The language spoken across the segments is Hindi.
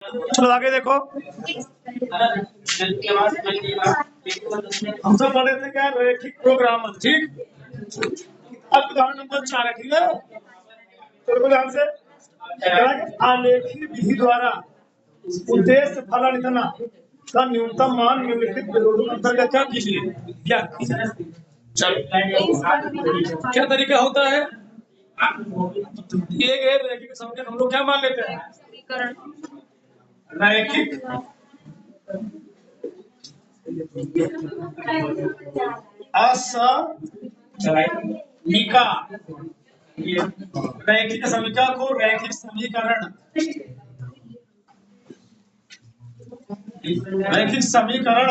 चलो आगे देखो, हम सब पढ़े थे क्या, रैखिक प्रोग्रामर। ठीक, अब उदाहरण नंबर 4 है। ठीक है, तो ध्यान से, आलेखी विधि द्वारा उद्देश्य फलन इतना का न्यूनतम मान निम्नलिखित विरोधों अंतर्गत क्या कीजिए, क्या कीजिए। चलो, क्या तरीका होता है, दिए गए रैखिक समीकरण हम लोग क्या मान लेते हैं, रैखिक असमीका, रैखिक समीका को रैखिक समीकरण, रैखिक समीकरण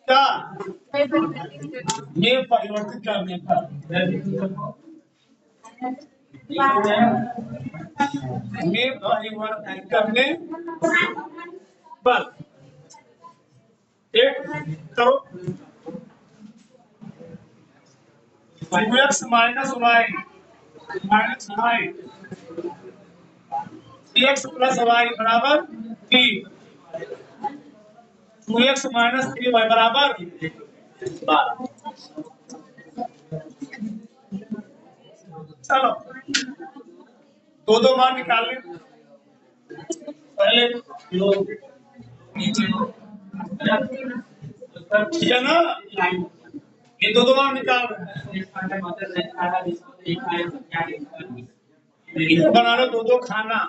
क्या में परिवर्तित करने पर, में परिवर्तित करने पर एक करो x minus y x plus y बराबर 3, 2x माइनस 3y बराबर 12। चलो दो मान निकाल लें, पहले ठीक है ना, ये दो मान निकाल रहे हैं, बना लो दो खाना।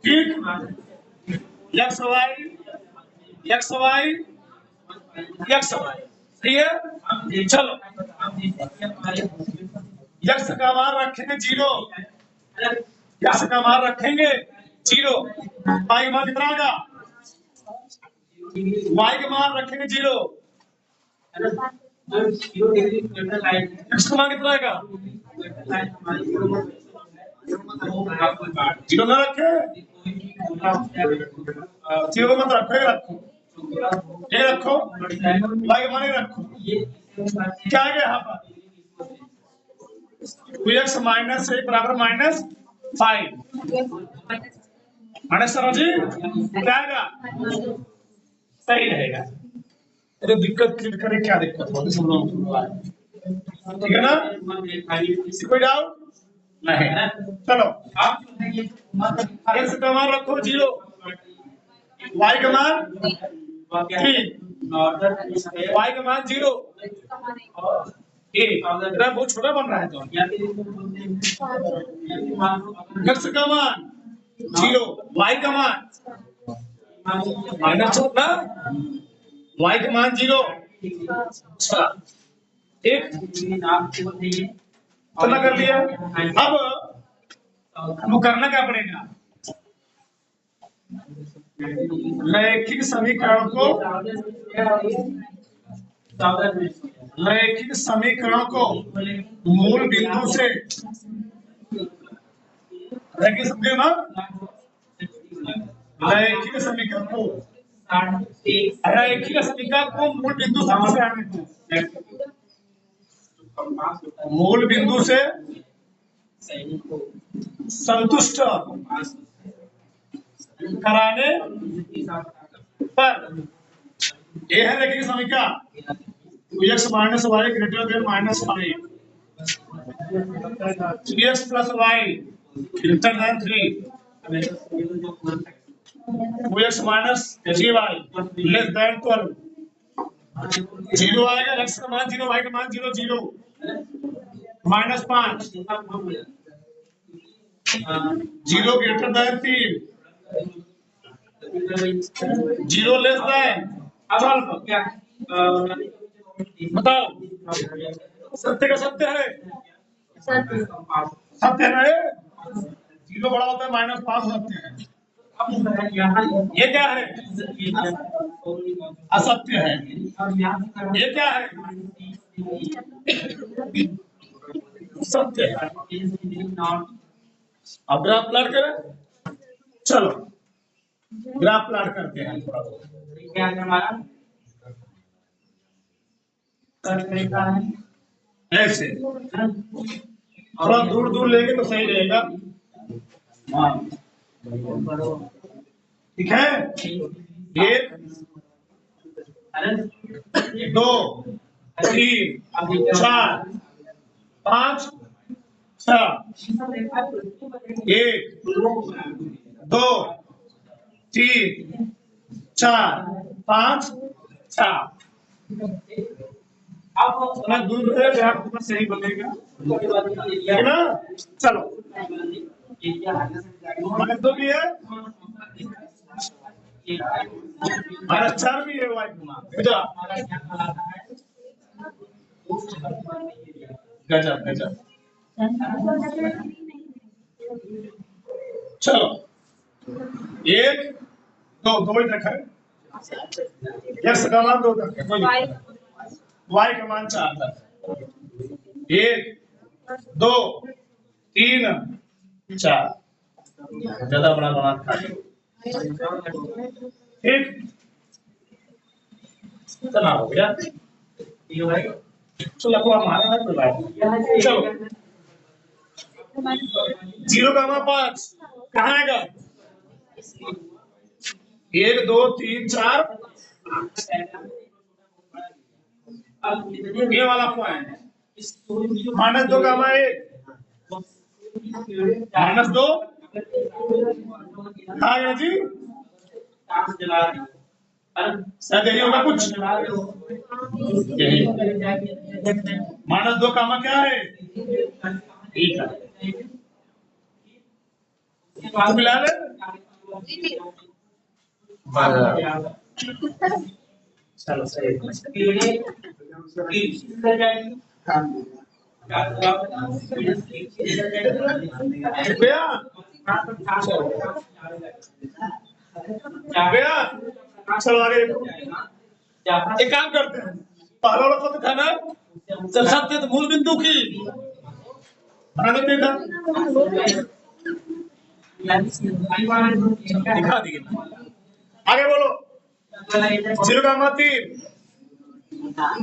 ठीक, एक्स वाई ठीक है। चलो यक्स का मान रखेंगे 0, यक्स का मान रखेंगे 0, वाई का मान कितना होगा, वाई का मान रखेंगे 0, एक्स का मान कितना आएगा, 0 ना रखे, 0 मत रखो, ये रखो, वाई का मान रखो, क्या आ गया यहाँ पर 2x माइनस 1 बराबर -5, माइनस जी क्या आएगा, सही रहेगा। अरे दिक्कत क्लियर करें, क्या दिक्कत होती सब लोग, ठीक है ना, कोई डाउट नहीं। चलो एक्स का मान रखो 0, वाई का मान 3, वाई का मान 0, बहुत छोटा बन रहा है, तो एक्स का मान 0, वाई का मान माइनस छोटा, वाई का मान 0, एक कितना कर लिया। अब वो करना क्या पड़ेगा, रैखिक समीकरण को मूल बिंदु से, रैखिक समीकरण को मूल बिंदु से आने को, मूल बिंदु से संतुष्ट कराने पर यह है रैखिक समीकरण, x minus y greater than -5, 3x plus y greater than 3, 2x minus 3y less than 12, 0 आएगा, x का मान 0, y का मान 0, 0 -5, 0 ग्रेटर देन 3, 0 लेस देन 12। बताओ सत्य का सत्य है, सत्य है ना, 0 बड़ा होता है -5 सत्य है, ये क्या है, असत्य है, ये क्या है, सत्य है। अब ग्राफ प्लॉट करें, चलो ग्राफ प्लॉट करते हैं थोड़ा बहुत, क्या हमारा ऐसे थोड़ा दूर दूर लेंगे तो सही रहेगा। हाँ ठीक है। 1 2 3 4 5 6 1 2 3 4 5 6 थोड़ा दूर है तो आपको सही बनेगा है ना। चलो -2 भी है -4 भी है वाई गजब गजब। चलो 1 2 2 ही रखा है। यस का मान 2 तक है, वाई का मान 4 तक। 1 2 3 4 ज्यादा बड़ा बना था। ठीक चला हो गया। चलो को हमारा है तो चलो 0,5 कहाँ आएगा? 1 2 3 4 ये वाला पॉइंट -2 का -2 आ गया जी। शायद यही होगा कुछ। -2 का क्या है? ठीक है मिला ले। चलो सही भैया भैया चलो आगे देखो। एक काम करते हैं पहला वाला पद था ना सत्य तो मूल बिंदु की दिखा दिए। आगे बोलो 0,3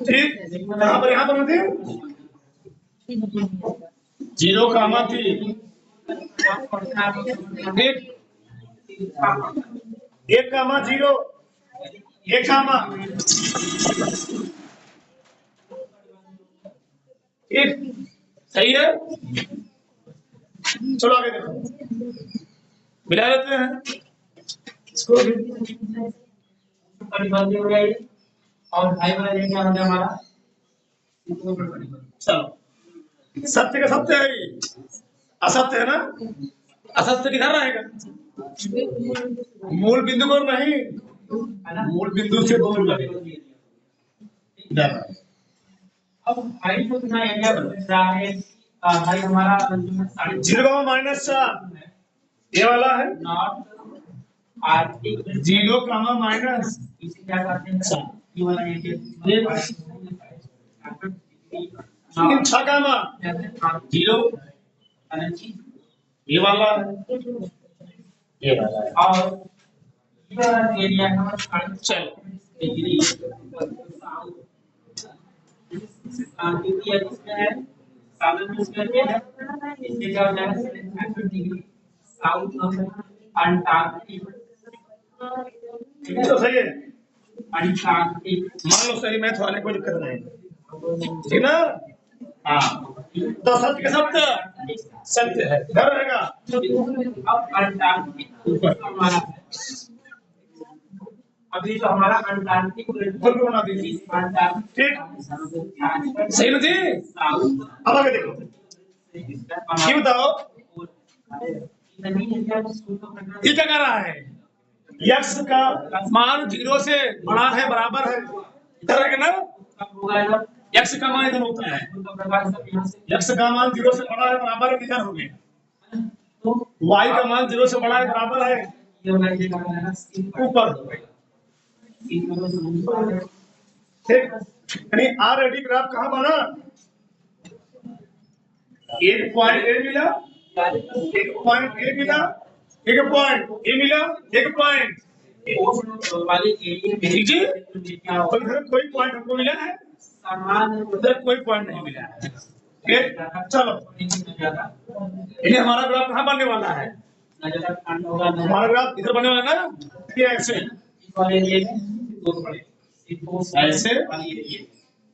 ठीक यहाँ पर 0,3 ठीक 1,0 1 ठीक सही है। चलो आगे देखो मिला लेते हैं इसको और भाई वाला क्या हो गया हमारा। चलो सत्य का सत्य है असत्य है ना। असत्य किधर रहेगा? मूल बिंदु को नहीं मूल बिंदु से दूर लगेगा। अब भाई को कितना एरिया बन रहा है भाई हमारा 0,4 ये वाला है नॉट आर्टिक 0, इसे क्या करते हैं ये वाला एरिया 0 ये वाला और ये वाला एरिया हमारा चलो डिग्री है साउथ में क्या है इससे क्या हो जाएगा 700 डिग्री साउथ ऑफ अंटार्कटिक। ठीक है तो सही है अंटार्कटिक मान लो सही मैथ वाले कोई दिक्कत नहीं ठीक ना। हाँ तो सत्य के सत्य सत्य है डर रहेगा। अब अंटार्कटिक हमारा अभी तो हमारा अंटार्कटिक बना दीजिए ठीक सही ना जी। अब आगे देखो ये बताओ ये क्या कर रहा है x का मान 0 से बड़ा है बराबर है इधर है ना। x का मान इधर होता है x का मान 0 से बड़ा है बराबर है इधर हो गया y का मान 0 से बड़ा है बराबर है ऊपर ठीक यानी आर रेडी ग्राफ कहाँ बना एक पॉइंट ए मिला एक पॉइंट ए मिला एक पॉइंट ए मिला एक पॉइंट जी कोई पॉइंट हमको मिला है उधर कोई पॉइंट नहीं मिला है चलो ये हमारा ग्राफ कहाँ बनने वाला है? हमारा ग्राफ इधर बनने वाला है ना, ये ऐसे ऐसे,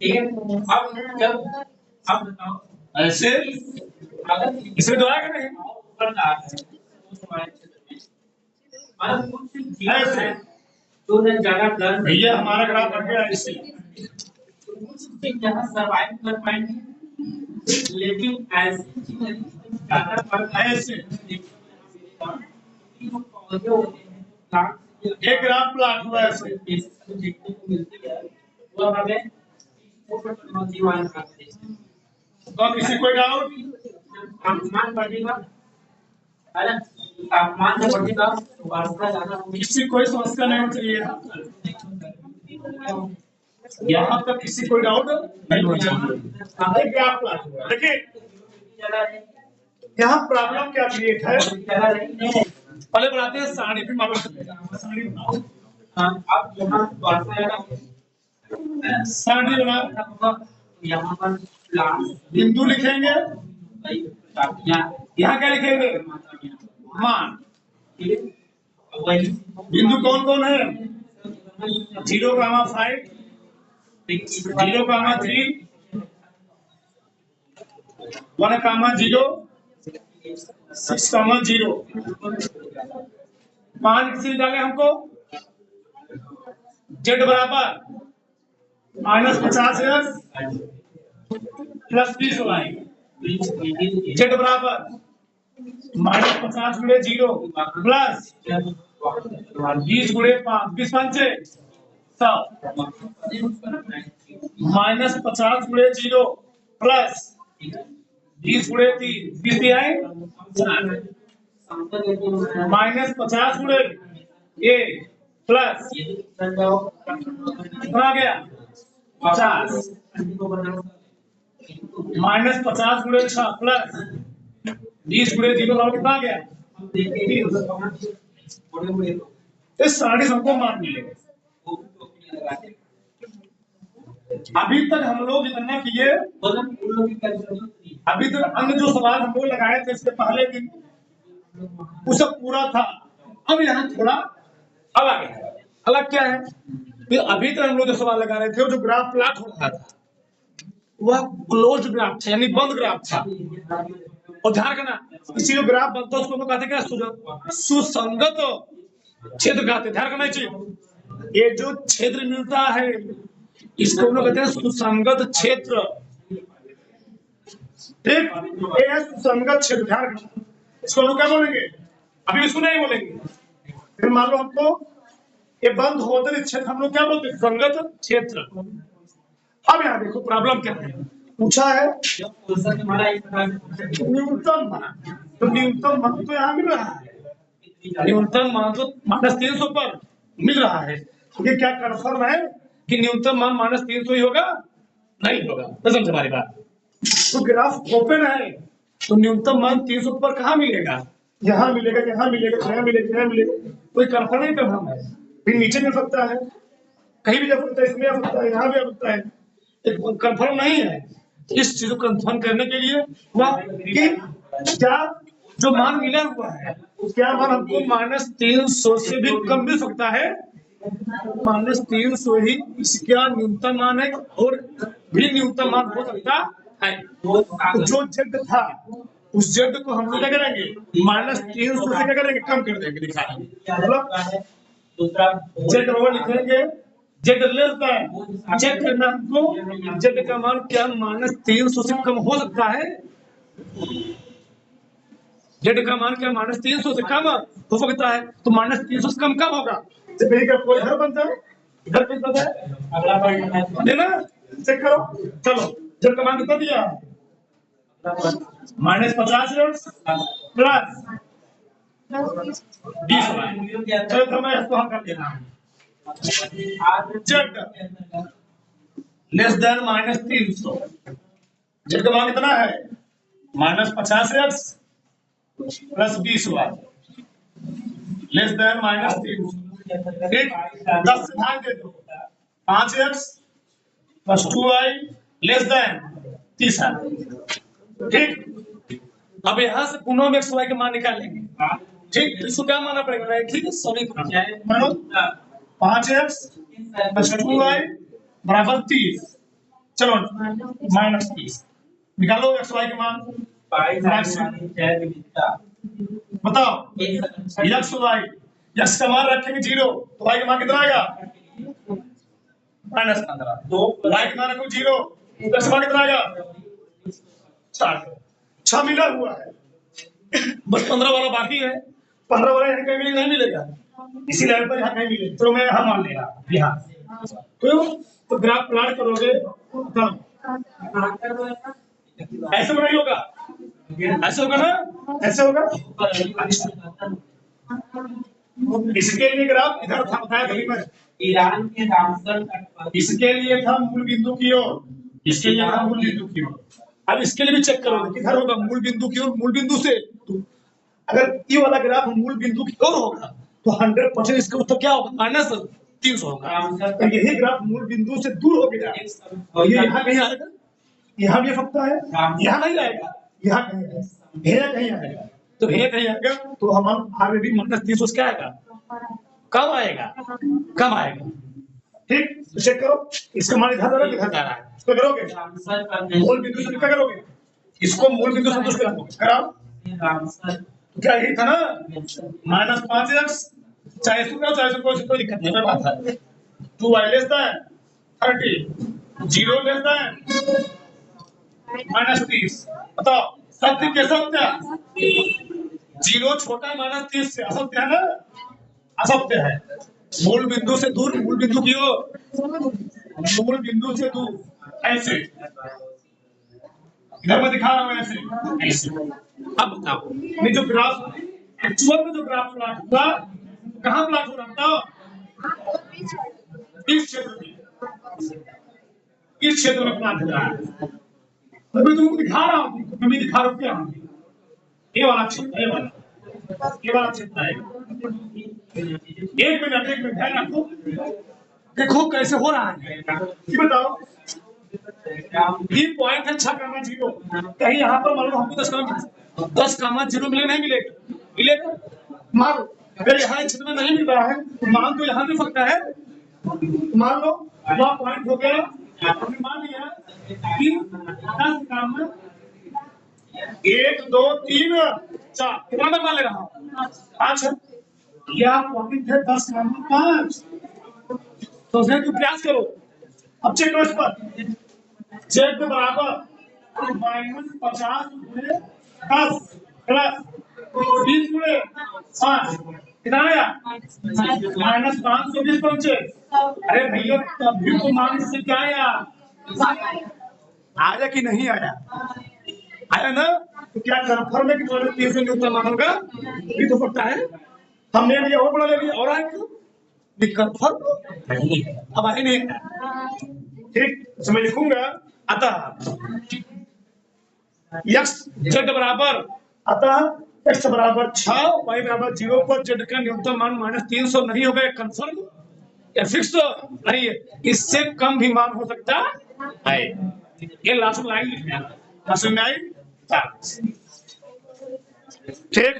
ठीक है। अब जब अब बताओ ऐसे इसमें तो आएगा नहीं, ऐसे तो ज्यादा प्लस भैया हमारा ग्राफ बन गया ऐसे, यहाँ सर्वाइव कर पाएंगे, लेकिन ऐसे ज्यादा ऐसे एक ग्राफ प्लॉट हुआ ऐसे, देखने को मिलती है वो हमें जीवन करते हैं। तो किसी कोई डाउट? तापमान बढ़ेगा, है ना? तापमान जब बढ़ेगा तो वर्षा ज्यादा होगी। किसी कोई समस्या नहीं होनी चाहिए यहाँ तक, किसी कोई डाउट नहीं होना चाहिए। एक ग्राफ प्लॉट हुआ, देखिए यहाँ प्रॉब्लम क्या क्रिएट है, पहले बनाते हैं सारणी, फिर मालूम चलेगा। सारणी बनाओ, अब यहाँ वर्षा ज्यादा सारणी बना, यहाँ पर प्लांट बिंदु लिखेंगे, यहाँ क्या लिखेंगे? मान। बिंदु कौन कौन है? 0,5, 0,3, 1,0, 6,0। मान किसी डाले हमको, z बराबर -50x + 20y, z बराबर -50 गुणे 0 प्लस 20 गुणे 5, 20 5 100, -50 गुणे 0 प्लस 20 गुणे 3, 20 है, -50 गुणे 1 प्लस कितना आ गया 50, -50 गुणे 6 प्लस 20 गुणे 0 बराबर कितना आ गया? इस सारणी से हमको मान मिलेगा। अभी तक हम लोग इतना किए, अभी तक अन्य जो सवाल हम लोग लगाए थे इसके पहले दिन वो सब पूरा था। अब यहाँ थोड़ा अलग है। अलग क्या है? तो अभी तक हम लोग जो सवाल लगा रहे थे, जो ग्राफ प्लॉट हो रहा था वह क्लोज्ड ग्राफ था, यानी बंद ग्राफ था। और ध्यान रखना, इसी जो ग्राफ बनता है उसको हम कहते हैं क्या? सुसंगत क्षेत्र कहते हैं। ध्यान रखना चाहिए, ये जो क्षेत्र मिलता है इसको हम लोग कहते हैं सुसंगत क्षेत्र। ठीक, ये है सुसंगत क्षेत्र। ध्यान रखना, इसको हम लोग क्या बोलेंगे? अभी इसको नहीं बोलेंगे। फिर मान लो हमको ये बंद होते क्षेत्र हम लोग क्या बोलते हैं? संगत क्षेत्र। अब यहाँ देखो प्रॉब्लम क्या है, पूछा है न्यूनतम मान। तो न्यूनतम मान तो यहाँ मिल रहा है, न्यूनतम मान तो -300 पर मिल रहा है। ये क्या कन्फर्म है कि न्यूनतम मान -300 ही होगा? नहीं होगा। तो समझ हमारी बात। तो ग्राफ ओपन है तो न्यूनतम मान 300 पर कहाँ मिलेगा? यहाँ मिलेगा, यहाँ मिलेगा, यहाँ मिलेगा, यहाँ मिलेगा। कोई कन्फर्म नहीं कन्फर्म है। फिर नीचे मिल सकता है, कहीं भी जा सकता है, इसमें आ सकता है, यहाँ भी आ सकता है, कंफर्म नहीं है। इस चीज को कंफर्म करने के लिए वह कि क्या जो मान मिला हुआ है क्या मान हमको -300 से भी कम मिल सकता है? -300 ही इसका न्यूनतम मान है, और भी न्यूनतम मान हो सकता है। जो z था उस z को हम लोग क्या करेंगे? -300 से क्या करेंगे? कम कर देंगे, दिखाएंगे। मतलब z बराबर लिखेंगे z लेस देन, चेक करना हमको z का मान क्या -300 से कम हो सकता है? z का मान क्या -300 से कम हो सकता है? तो -300 से कम कब होगा? जब का कोई इधर बनता है, इधर बनता है, अगला पॉइंट है ना? चेक करो। चलो z का मान कितना दिया? -50 प्लस 20। चलो तो मैं इसको हल कर देना। z लेस देन -300, z का मान कितना है? -50x plus 20y less than -300। ठीक, 10 भाग दे दो, 5x plus 2y less than 30 है। ठीक, अब यहाँ से पुनः हम x y के मान निकालेंगे। ठीक, तो इसको क्या मानना पड़ेगा, रैखिक समीकरण। मानो 5x + 2y बराबर 30। चलो -30 निकालो x y के मान। बताओ x y, x का मान रखेंगे 0 तो y का मान कितना आएगा, -15। तो y का मान रखो 0 तो x का मान कितना आएगा, 6 मिला हुआ है, बस 15 वाला बाकी है। 15 वाला यहाँ कहीं नहीं मिलेगा, इसी लेवल पर यहाँ कहीं मिलेगा। तो मैं यहाँ मान लेगा यहाँ। तो ग्राफ प्लॉट करोगे तो ऐसे नहीं होगा, ऐसे होगा ना, ऐसे होगा। इसके लिए ग्राफ इधर था, बताया कहीं मैं, ईरान के रामसर इसके लिए था मूल बिंदु की ओर, इसके लिए था मूल बिंदु की ओर। अब इसके लिए भी चेक करोगे किधर होगा, मूल बिंदु की ओर, मूल बिंदु से। तो अगर ये वाला ग्राफ मूल बिंदु की ओर होगा तो 100% इसका उत्तर क्या होगा, -300 होगा। तो यही ग्राफ मूल बिंदु से दूर हो गया, और ये यहाँ कहीं आएगा, यहाँ भी फकता है, यहाँ नहीं आएगा, यहाँ कहीं आएगा, यहाँ कहीं आएगा। तो यहाँ कहीं आएगा तो हम ऑलरेडी -300 क्या आएगा, कम आएगा, कम आएगा। ठीक, तो चेक करो, इसका मान इधर जा रहा है, इसको करोगे मूल बिंदु से क्या करोगे, इसको मूल बिंदु संतुष्ट कराओ। तो क्या यही था ना, -5x, चाहे कोई दिक्कत नहीं है। 2y less than 30, 0 less than -30। बताओ सत्य के सत्य, 0 छोटा -30 से असत्य है ना, असत्य है। मूल बिंदु से दूर, मूल बिंदु की ओर, मूल बिंदु से दूर, ऐसे इधर मैं दिखा रहा हूं, ऐसे ऐसे। अब बताओ ये जो ग्राफ एक्चुअल में जो ग्राफ प्लॉट हुआ कहाँ प्लॉट हो रहा था, इस क्षेत्र में, इस क्षेत्र में प्लॉट हो रहा है। तो मैं तुमको दिखा रहा हूँ, तुम्हें दिखा रहा हूँ क्या, ये वाला क्षेत्र, ये वाला क्षेत्र है। एक मिनट ध्यान रखो, देखो कैसे हो रहा है, ये बताओ। ये पॉइंट है 6,0, कहीं यहाँ पर मान लो हमको 10,0 मिले, नहीं मिलेगा, मिलेगा मान लो। अगर यहाँ इस क्षेत्र में नहीं मिल रहा है तो मान तो यहाँ भी सकता है, मान लो वह पॉइंट हो गया, हमने मान लिया कि 10,0 1 2 3 4, कितना मैं मान ले रहा हूँ, 5 है। यह पॉइंट है 10,5। तो उसने तू प्रयास करो, अब चेक करो इस पर, जेड के बराबर -50 गुणे 10 प्लस 20 गुणे 5, कितना आया, -520 पहुंचे। अरे भैया तभी तो मान से क्या आया, आया कि नहीं आया, आया ना। तो क्या कन्फर्म है कि 300 न्यूटन मान होगा, ये तो पता है, हमने भी और बड़ा ले लिया, और आए क्यों, कन्फर्म नहीं, अब आए नहीं। ठीक, इसमें लिखूंगा, अतः x z बराबर, अतः x बराबर 6, y बराबर 0 पर z का न्यूनतम मान -300 नहीं होगा, कंफर्म या फिक्स नहीं है, इससे कम भी मान हो सकता है। ये लास्ट लाइन लिखना, लास्ट लाइन। ठीक।